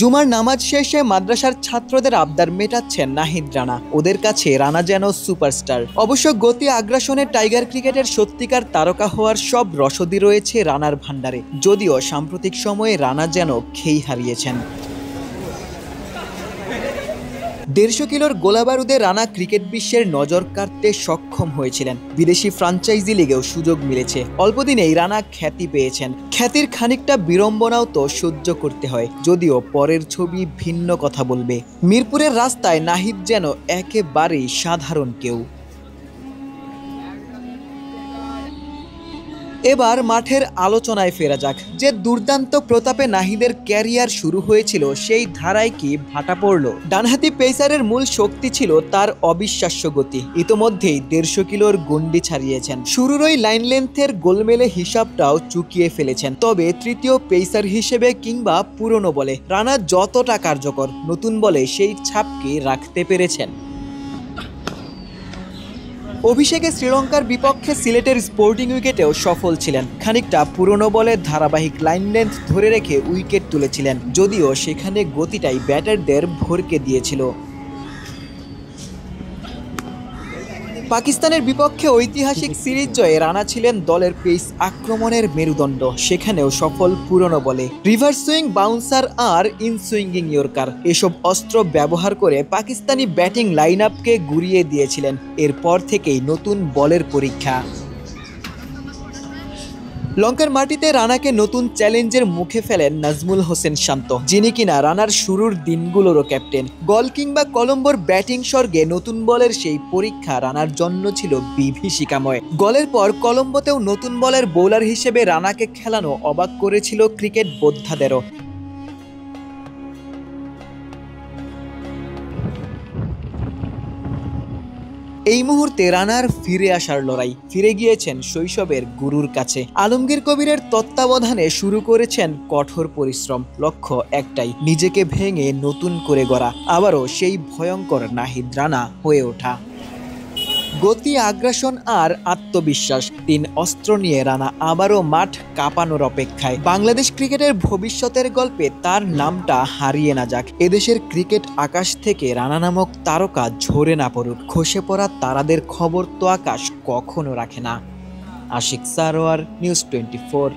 জুমার নামাজ শেষে মাদ্রাসার ছাত্রদের আবদার মেটাচ্ছেন নাহিদ রানা। ওদের কাছে রানা যেন সুপারস্টার। অবশ্য গতি আগ্রাসনে টাইগার ক্রিকেটের সত্যিকার তারকা হওয়ার সব রসদই রয়েছে রানার ভান্ডারে, যদিও সাম্প্রতিক সময়ে রানা যেন খেই হারিয়েছেন। 150 কিলোর গোলাবারুদে রানা ক্রিকেট বিশ্বের নজর কাড়তে সক্ষম হয়েছিলেন। বিদেশি ফ্রাঞ্চাইজি লিগেও সুযোগ মিলেছে। অল্পদিনেই রানা খ্যাতি পেয়েছেন। খ্যাতির খানিকটা বিড়ম্বনাও তো সহ্য করতে হয়, যদিও পরের ছবি ভিন্ন কথা বলবে। মিরপুরের রাস্তায় নাহিদ যেন একেবারেই সাধারণ কেউ। এবার মাঠের আলোচনায় ফেরা যাক। যে দুর্দান্ত প্রতাপে নাহিদের ক্যারিয়ার শুরু হয়েছিল, সেই ধারায় কি ভাটা পড়ল? ডানহাতি পেসারের মূল শক্তি ছিল তার অবিশ্বাস্য গতি। ইতোমধ্যেই 150 কিলোর গন্ডি ছাড়িয়েছেন। শুরুর ওই লাইন লেন্থের গোলমেলে হিসাবটাও চুকিয়ে ফেলেছেন। তবে তৃতীয় পেসার হিসেবে কিংবা পুরনো বলে রানা যতটা কার্যকর, নতুন বলে সেই ছাপকে রাখতে পেরেছেন। অভিষেকে শ্রীলঙ্কার বিপক্ষে সিলেটের স্পোর্টিং উইকেটেও সফল ছিলেন। খানিকটা পুরনো বলে ধারাবাহিক লাইন লেন্থ ধরে রেখে উইকেট তুলেছিলেন, যদিও সেখানে গতিটাই ব্যাটারদের ভরকে দিয়েছিল। পাকিস্তানের বিপক্ষে ঐতিহাসিক সিরিজ জয়ে রানা ছিলেন দলের পেস আক্রমণের মেরুদণ্ড। সেখানেও সফল পুরনো বলে রিভার্স সুইং, বাউন্সার আর ইন সুইঙ্গিং ইয়র্কার, এসব অস্ত্র ব্যবহার করে পাকিস্তানি ব্যাটিং লাইন আপকে গুড়িয়ে দিয়েছিলেন। এরপর থেকেই নতুন বলের পরীক্ষা। লঙ্কার মাটিতে রানাকে নতুন চ্যালেঞ্জের মুখে ফেলেন নাজমুল হোসেন শান্ত, যিনি কিনা রানার শুরুর দিনগুলোরও ক্যাপ্টেন। গল কিংবা কলম্বোর ব্যাটিং স্বর্গে নতুন বলের সেই পরীক্ষা রানার জন্য ছিল বিভীষিকাময়। গলের পর কলম্বোতেও নতুন বলের বোলার হিসেবে রানাকে খেলানো অবাক করেছিল ক্রিকেট বোদ্ধাদেরও। এই মুহূর্তে রানার ফিরে আসার লড়াই। ফিরে গিয়েছেন শৈশবের গুরুর কাছে। আলমগীর কবিরের তত্ত্বাবধানে শুরু করেছেন কঠোর পরিশ্রম। লক্ষ্য একটাই, নিজেকে ভেঙে নতুন করে গড়া, আবারও সেই ভয়ঙ্কর নাহিদ রানা হয়ে ওঠা। গতি, আগ্রাসন আর আত্মবিশ্বাস, 3 অস্ত্র নিয়ে রানা আবারও মাঠ কাঁপানোর অপেক্ষায়। বাংলাদেশ ক্রিকেটের ভবিষ্যতের গল্পে তার নামটা হারিয়ে না যাক। এদেশের ক্রিকেট আকাশ থেকে রানা নামক তারকা ঝরে না পড়ুক। খসে পড়া তারাদের খবর তো আকাশ কখনো রাখে না। আশিক সারোয়ার, নিউজ 24।